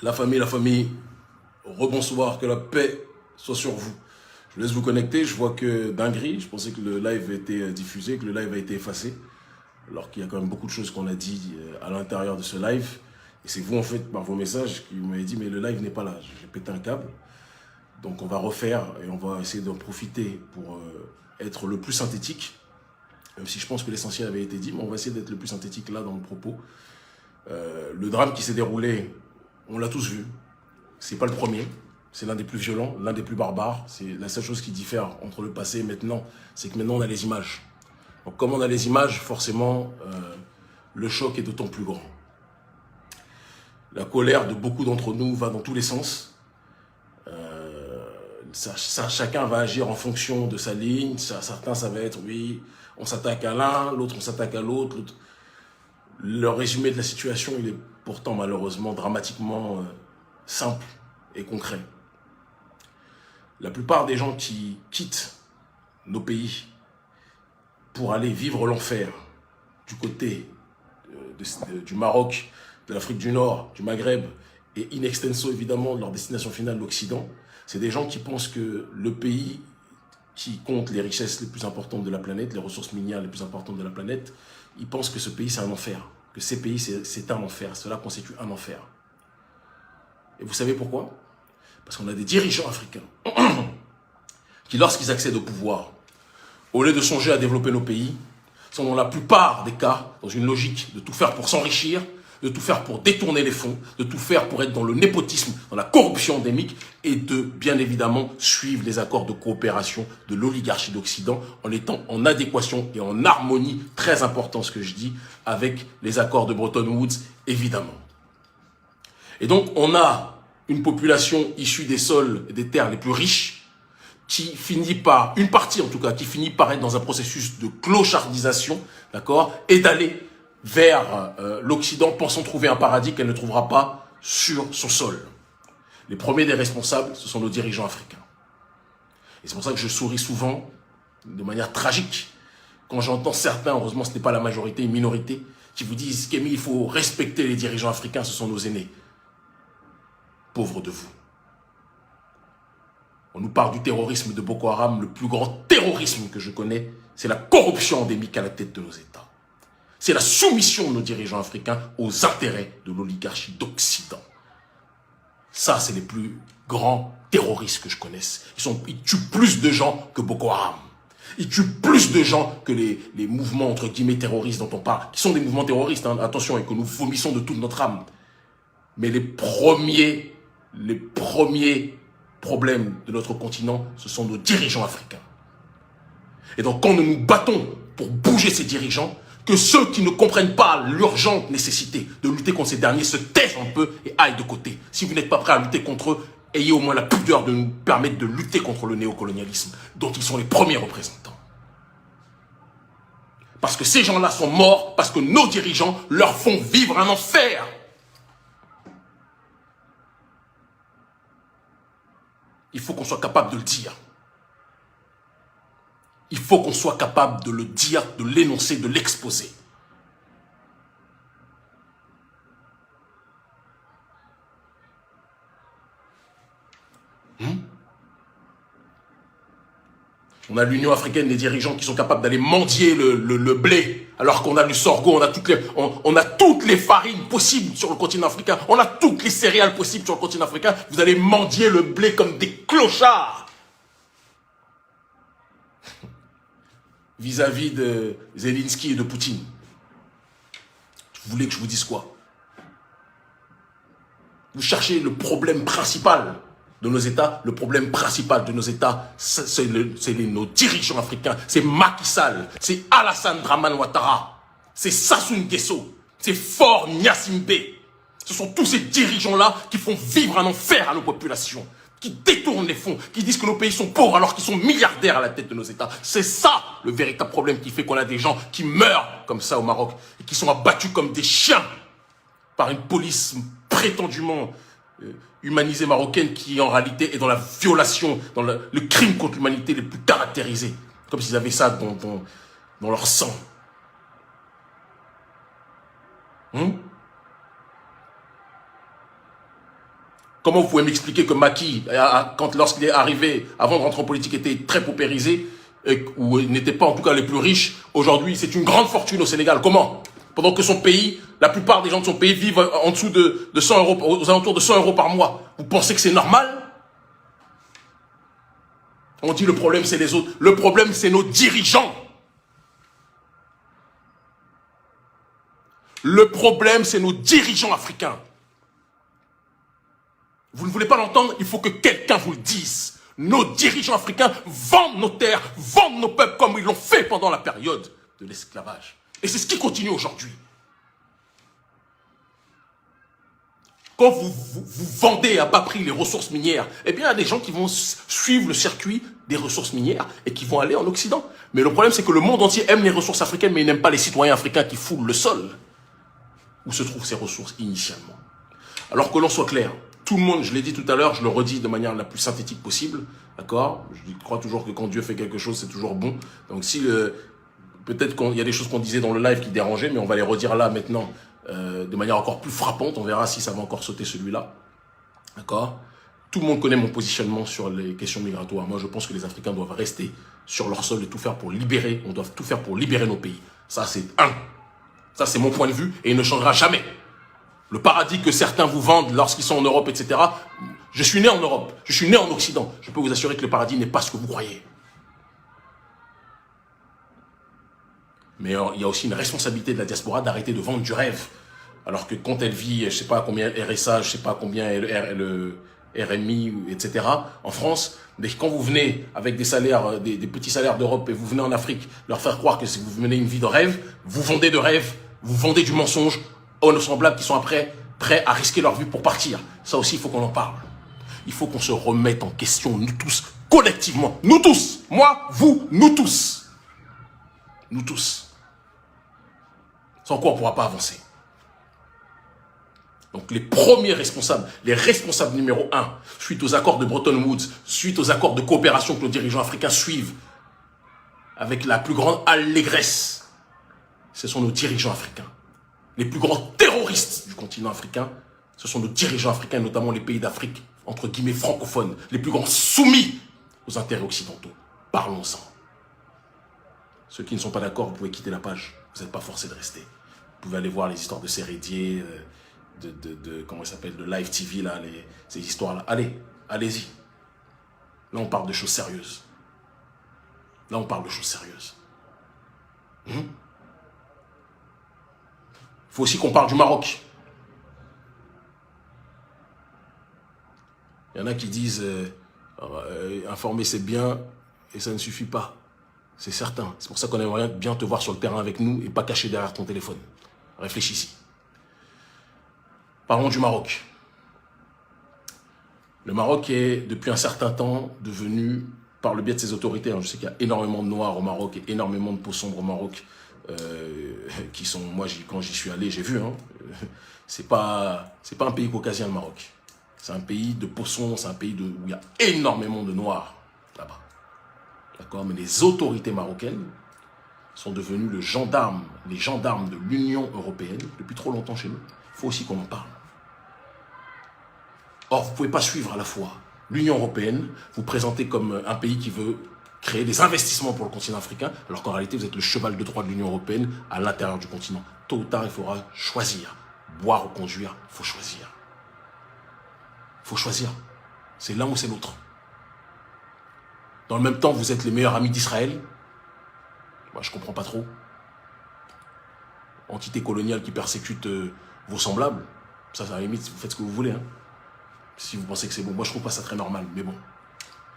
La famille, rebonsoir, que la paix soit sur vous. Je vous laisse vous connecter, je vois que dinguerie, je pensais que le live a été diffusé, que le live a été effacé, alors qu'il y a quand même beaucoup de choses qu'on a dit à l'intérieur de ce live. Et c'est vous, en fait, par vos messages, qui m'avez dit, mais le live n'est pas là, j'ai pété un câble. Donc on va refaire et on va essayer d'en profiter pour être le plus synthétique, même si je pense que l'essentiel avait été dit, mais on va essayer d'être le plus synthétique là dans le propos. Le drame qui s'est déroulé, on l'a tous vu, c'est pas le premier, c'est l'un des plus violents, l'un des plus barbares. C'est la seule chose qui diffère entre le passé et maintenant, c'est que maintenant on a les images. Donc comme on a les images, forcément, le choc est d'autant plus grand. La colère de beaucoup d'entre nous va dans tous les sens. Chacun va agir en fonction de sa ligne. Certains, ça va être, oui, on s'attaque à l'un, l'autre, on s'attaque à l'autre. Le résumé de la situation, il est pourtant malheureusement dramatiquement simple et concret. La plupart des gens qui quittent nos pays pour aller vivre l'enfer du côté du Maroc, de l'Afrique du Nord, du Maghreb et in extenso évidemment de leur destination finale, l'Occident, c'est des gens qui pensent que le pays qui compte les richesses les plus importantes de la planète, les ressources minières les plus importantes de la planète, ils pensent que ce pays c'est un enfer, que ces pays c'est un enfer, cela constitue un enfer. Et vous savez pourquoi? Parce qu'on a des dirigeants africains qui, lorsqu'ils accèdent au pouvoir, au lieu de songer à développer nos pays, sont dans la plupart des cas dans une logique de tout faire pour s'enrichir, de tout faire pour détourner les fonds, de tout faire pour être dans le népotisme, dans la corruption endémique et de, bien évidemment, suivre les accords de coopération de l'oligarchie d'Occident en étant en adéquation et en harmonie, très important ce que je dis, avec les accords de Bretton Woods, évidemment. Et donc, on a une population issue des sols et des terres les plus riches qui finit par, une partie en tout cas, qui finit par être dans un processus de clochardisation, d'accord, et d'aller vers l'Occident pensant trouver un paradis qu'elle ne trouvera pas sur son sol. Les premiers des responsables, ce sont nos dirigeants africains. Et c'est pour ça que je souris souvent, de manière tragique, quand j'entends certains, heureusement ce n'est pas la majorité, une minorité, qui vous disent qu'Émi, il faut respecter les dirigeants africains, ce sont nos aînés. Pauvres de vous. On nous parle du terrorisme de Boko Haram. Le plus grand terrorisme que je connais, c'est la corruption endémique à la tête de nos États. C'est la soumission de nos dirigeants africains aux intérêts de l'oligarchie d'Occident. Ça, c'est les plus grands terroristes que je connaisse. Ils tuent plus de gens que Boko Haram. Ils tuent plus de gens que les mouvements, entre guillemets, terroristes dont on parle, qui sont des mouvements terroristes, hein, attention, et que nous vomissons de toute notre âme. Mais les premiers problèmes de notre continent, ce sont nos dirigeants africains. Et donc, quand nous nous battons pour bouger ces dirigeants, que ceux qui ne comprennent pas l'urgente nécessité de lutter contre ces derniers se taisent un peu et aillent de côté. Si vous n'êtes pas prêts à lutter contre eux, ayez au moins la pudeur de nous permettre de lutter contre le néocolonialisme, dont ils sont les premiers représentants. Parce que ces gens-là sont morts, parce que nos dirigeants leur font vivre un enfer. Il faut qu'on soit capable de le dire. Il faut qu'on soit capable de le dire, de l'énoncer, de l'exposer. On a l'Union africaine, des dirigeants qui sont capables d'aller mendier le blé, alors qu'on a du sorgho, on a toutes les farines possibles sur le continent africain, on a toutes les céréales possibles sur le continent africain. Vous allez mendier le blé comme des clochards vis-à-vis de Zelensky et de Poutine. Vous voulez que je vous dise quoi? Vous cherchez le problème principal de nos États. Le problème principal de nos États, c'est nos dirigeants africains. C'est Macky Sall, c'est Alassane Dramane Ouattara, c'est Sassou Nguesso, c'est Faure Gnassingbé. Ce sont tous ces dirigeants-là qui font vivre un enfer à nos populations, qui détournent les fonds, qui disent que nos pays sont pauvres alors qu'ils sont milliardaires à la tête de nos États. C'est ça le véritable problème qui fait qu'on a des gens qui meurent comme ça au Maroc et qui sont abattus comme des chiens par une police prétendument humanisée marocaine qui en réalité est dans la violation, dans le crime contre l'humanité les plus caractérisés, comme s'ils avaient ça dans leur sang. Comment vous pouvez m'expliquer que Macky, lorsqu'il est arrivé, avant de rentrer en politique, était très paupérisé, ou n'était pas en tout cas les plus riches, aujourd'hui c'est une grande fortune au Sénégal. Comment? Pendant que son pays, la plupart des gens de son pays vivent en dessous de 100 euros, aux alentours de 100 euros par mois. Vous pensez que c'est normal? On dit le problème c'est les autres. Le problème c'est nos dirigeants. Le problème c'est nos dirigeants africains. Vous ne voulez pas l'entendre, il faut que quelqu'un vous le dise. Nos dirigeants africains vendent nos terres, vendent nos peuples comme ils l'ont fait pendant la période de l'esclavage. Et c'est ce qui continue aujourd'hui. Quand vous vendez à bas prix les ressources minières, eh bien, il y a des gens qui vont suivre le circuit des ressources minières et qui vont aller en Occident. Mais le problème, c'est que le monde entier aime les ressources africaines, mais il n'aime pas les citoyens africains qui foulent le sol où se trouvent ces ressources initialement. Alors que l'on soit clair, tout le monde, je l'ai dit tout à l'heure, je le redis de manière la plus synthétique possible, d'accord? Je crois toujours que quand Dieu fait quelque chose, c'est toujours bon. Donc si peut-être qu'il y a des choses qu'on disait dans le live qui dérangeaient, mais on va les redire là maintenant de manière encore plus frappante. On verra si ça va encore sauter celui-là, d'accord? Tout le monde connaît mon positionnement sur les questions migratoires. Moi, je pense que les Africains doivent rester sur leur sol et tout faire pour libérer. On doit tout faire pour libérer nos pays. Ça, c'est Ça, c'est mon point de vue et il ne changera jamais. Le paradis que certains vous vendent lorsqu'ils sont en Europe, etc. Je suis né en Europe, je suis né en Occident. Je peux vous assurer que le paradis n'est pas ce que vous croyez. Mais il y a aussi une responsabilité de la diaspora d'arrêter de vendre du rêve. Alors que quand elle vit, je ne sais pas combien RSA, je ne sais pas combien le RMI, etc. en France, mais quand vous venez avec des salaires, des petits salaires d'Europe et vous venez en Afrique, leur faire croire que si vous menez une vie de rêve, vous vendez de rêve, vous vendez du mensonge aux semblables qui sont après prêts à risquer leur vie pour partir. Ça aussi, il faut qu'on en parle. Il faut qu'on se remette en question, nous tous, collectivement. Nous tous. Moi, vous, nous tous. Nous tous. Sans quoi on ne pourra pas avancer. Donc les premiers responsables, les responsables numéro 1, suite aux accords de Bretton Woods, suite aux accords de coopération que nos dirigeants africains suivent, avec la plus grande allégresse, ce sont nos dirigeants africains. Les plus grands terroristes du continent africain, ce sont nos dirigeants africains, notamment les pays d'Afrique, entre guillemets francophones, les plus grands soumis aux intérêts occidentaux. Parlons-en. Ceux qui ne sont pas d'accord, vous pouvez quitter la page. Vous n'êtes pas forcés de rester. Vous pouvez aller voir les histoires de Sérédier, comment ça s'appelle, de Live TV, là, ces histoires-là. Allez, allez-y. Là, on parle de choses sérieuses. Là, on parle de choses sérieuses. Il faut aussi qu'on parle du Maroc. Il y en a qui disent informer c'est bien et ça ne suffit pas. C'est certain. C'est pour ça qu'on aimerait bien te voir sur le terrain avec nous et pas caché derrière ton téléphone. Réfléchis-y. Parlons du Maroc. Le Maroc est, depuis un certain temps, devenu, par le biais de ses autorités, je sais qu'il y a énormément de Noirs au Maroc et énormément de peaux sombres au Maroc, qui sont, moi, quand j'y suis allé, j'ai vu, c'est pas un pays caucasien, le Maroc. C'est un pays de poissons, c'est un pays où il y a énormément de Noirs, là-bas. D'accord? Mais les autorités marocaines sont devenues les gendarmes de l'Union européenne depuis trop longtemps chez nous. Il faut aussi qu'on en parle. Or, vous ne pouvez pas suivre à la fois l'Union européenne, vous présenter comme un pays qui veut créer des investissements pour le continent africain, alors qu'en réalité, vous êtes le cheval de Troie de l'Union européenne à l'intérieur du continent. Tôt ou tard, il faudra choisir. Boire ou conduire, il faut choisir. Il faut choisir. C'est l'un ou c'est l'autre. Dans le même temps, vous êtes les meilleurs amis d'Israël. Moi, je ne comprends pas trop. Entité coloniale qui persécute vos semblables. Ça, à la limite, vous faites ce que vous voulez. Hein. Si vous pensez que c'est bon. Moi, je ne trouve pas ça très normal, mais bon.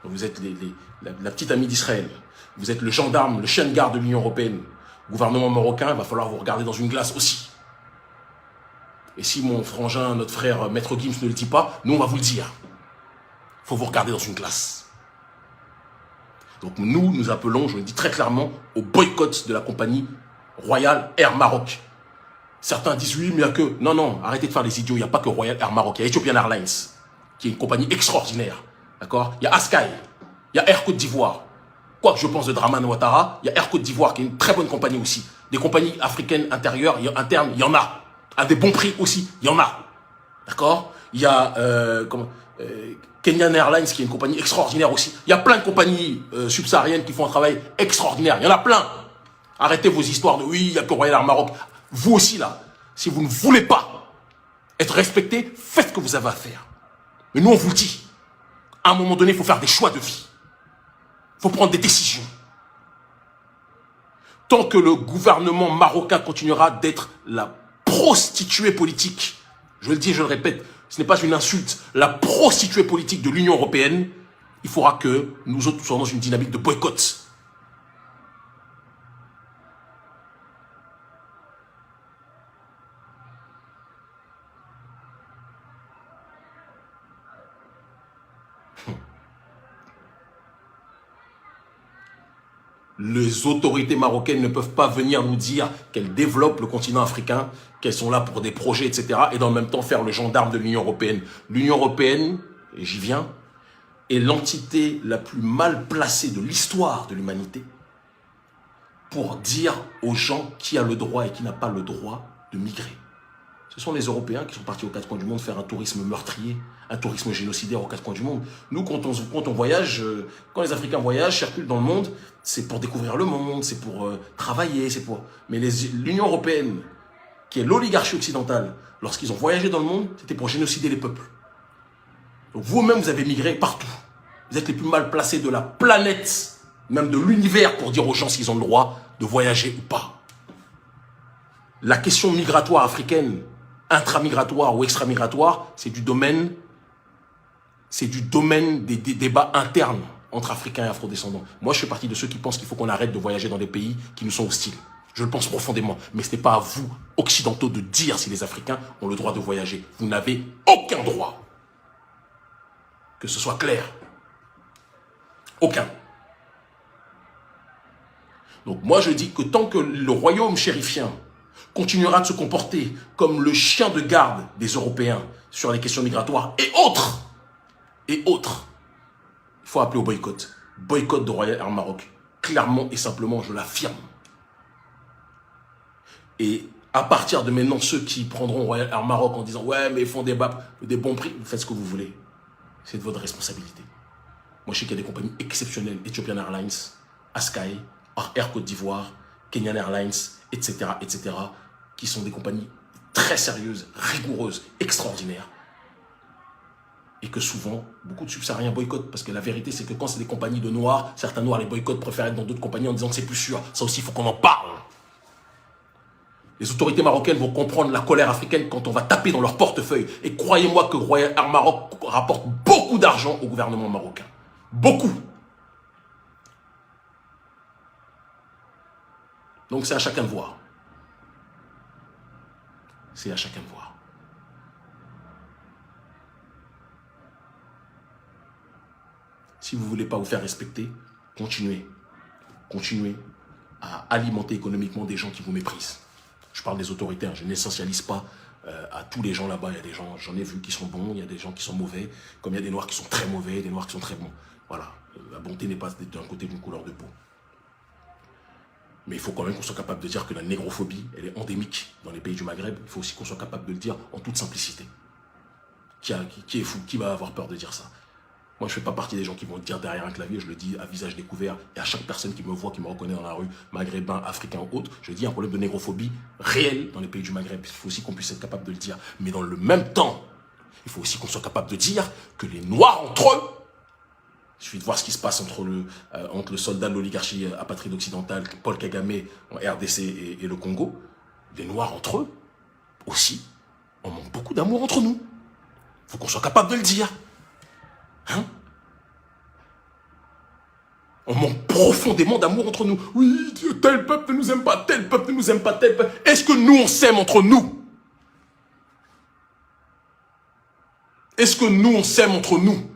Donc, vous êtes la petite amie d'Israël. Vous êtes le gendarme, le chien de garde de l'Union européenne. Gouvernement marocain, il va falloir vous regarder dans une glace aussi. Et si mon frangin, notre frère, Maître Gims ne le dit pas, nous, on va vous le dire. Il faut vous regarder dans une glace. Donc nous appelons, je le dis très clairement, au boycott de la compagnie Royal Air Maroc. Certains disent oui, mais il n'y a que... Non, non, arrêtez de faire les idiots, il n'y a pas que Royal Air Maroc, il y a Ethiopian Airlines, qui est une compagnie extraordinaire. D'accord? Il y a Askai, il y a Air Côte d'Ivoire. Quoi que je pense de Draman Ouattara, il y a Air Côte d'Ivoire, qui est une très bonne compagnie aussi. Des compagnies africaines intérieures, internes, il y en a. À des bons prix aussi, il y en a. D'accord? Il y a Kenyan Airlines, qui est une compagnie extraordinaire aussi. Il y a plein de compagnies subsahariennes qui font un travail extraordinaire. Il y en a plein. Arrêtez vos histoires de oui, il n'y a que Royal Air Maroc. Vous aussi, là, si vous ne voulez pas être respecté, faites ce que vous avez à faire. Mais nous, on vous le dit. À un moment donné, il faut faire des choix de vie. Il faut prendre des décisions. Tant que le gouvernement marocain continuera d'être la prostituée politique, je le dis et je le répète, ce n'est pas une insulte, la prostituée politique de l'Union européenne, il faudra que nous autres soyons dans une dynamique de boycott. Les autorités marocaines ne peuvent pas venir nous dire qu'elles développent le continent africain, qu'elles sont là pour des projets, etc. et dans le même temps faire le gendarme de l'Union européenne. L'Union européenne, et j'y viens, est l'entité la plus mal placée de l'histoire de l'humanité pour dire aux gens qui a le droit et qui n'a pas le droit de migrer. Ce sont les Européens qui sont partis aux quatre coins du monde faire un tourisme meurtrier, un tourisme génocidaire aux quatre coins du monde. Nous, quand on voyage, quand les Africains voyagent, circulent dans le monde, c'est pour découvrir le monde, c'est pour travailler, c'est pour... Mais l'Union européenne, qui est l'oligarchie occidentale, lorsqu'ils ont voyagé dans le monde, c'était pour génocider les peuples. Donc vous-même, vous avez migré partout. Vous êtes les plus mal placés de la planète, même de l'univers, pour dire aux gens s'ils ont le droit de voyager ou pas. La question migratoire africaine, intramigratoire ou extramigratoire, c'est du domaine des débats internes entre Africains et Afrodescendants. Moi, je fais partie de ceux qui pensent qu'il faut qu'on arrête de voyager dans des pays qui nous sont hostiles. Je le pense profondément. Mais ce n'est pas à vous, occidentaux, de dire si les Africains ont le droit de voyager. Vous n'avez aucun droit. Que ce soit clair. Aucun. Donc moi, je dis que tant que le royaume chérifien continuera de se comporter comme le chien de garde des Européens sur les questions migratoires et autres, il faut appeler au boycott. Boycott de Royal Air Maroc. Clairement et simplement, je l'affirme. Et à partir de maintenant, ceux qui prendront Royal Air Maroc en disant « Ouais, mais ils font des bons prix », vous faites ce que vous voulez. C'est de votre responsabilité. Moi, je sais qu'il y a des compagnies exceptionnelles, Ethiopian Airlines, Askai, Air Côte d'Ivoire, Kenyan Airlines, etc., qui sont des compagnies très sérieuses, rigoureuses, extraordinaires. Et que souvent, beaucoup de subsahariens boycottent. Parce que la vérité, c'est que quand c'est des compagnies de noirs, certains noirs les boycottent, préfèrent être dans d'autres compagnies en disant que c'est plus sûr. Ça aussi, il faut qu'on en parle. Les autorités marocaines vont comprendre la colère africaine quand on va taper dans leur portefeuille. Et croyez-moi que Royal Air Maroc rapporte beaucoup d'argent au gouvernement marocain. Beaucoup. Donc c'est à chacun de voir. C'est à chacun de voir. Si vous ne voulez pas vous faire respecter, continuez. Continuez à alimenter économiquement des gens qui vous méprisent. Je parle des autorités, hein, je n'essentialise pas à tous les gens là-bas. Il y a des gens, j'en ai vu qui sont bons, il y a des gens qui sont mauvais, comme il y a des noirs qui sont très mauvais, des noirs qui sont très bons. Voilà, la bonté n'est pas d'un côté d'une couleur de peau. Mais il faut quand même qu'on soit capable de dire que la négrophobie, elle est endémique dans les pays du Maghreb. Il faut aussi qu'on soit capable de le dire en toute simplicité. Qui est fou? Qui va avoir peur de dire ça? Moi, je ne fais pas partie des gens qui vont le dire derrière un clavier, je le dis à visage découvert. Et à chaque personne qui me voit, qui me reconnaît dans la rue, maghrébin, africain ou autre, je dis un problème de négrophobie réel dans les pays du Maghreb. Il faut aussi qu'on puisse être capable de le dire. Mais dans le même temps, il faut aussi qu'on soit capable de dire que les Noirs entre eux, il suffit de voir ce qui se passe entre le soldat de l'oligarchie apatride occidentale, Paul Kagame en RDC et le Congo, les Noirs entre eux aussi, on manque beaucoup d'amour entre nous. Il faut qu'on soit capable de le dire. Hein? On manque profondément d'amour entre nous. Oui, tel peuple ne nous aime pas, tel peuple ne nous aime pas, tel peuple. Est-ce que nous, on s'aime entre nous? Est-ce que nous, on s'aime entre nous?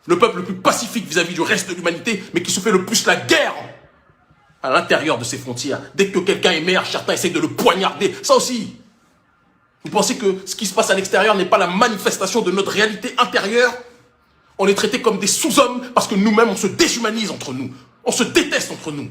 Le peuple le plus pacifique vis-à-vis du reste de l'humanité, mais qui se fait le plus la guerre à l'intérieur de ses frontières. Dès que quelqu'un émerge, certains essayent de le poignarder. Ça aussi. Vous pensez que ce qui se passe à l'extérieur n'est pas la manifestation de notre réalité intérieure? On est traités comme des sous-hommes parce que nous-mêmes, on se déshumanise entre nous. On se déteste entre nous.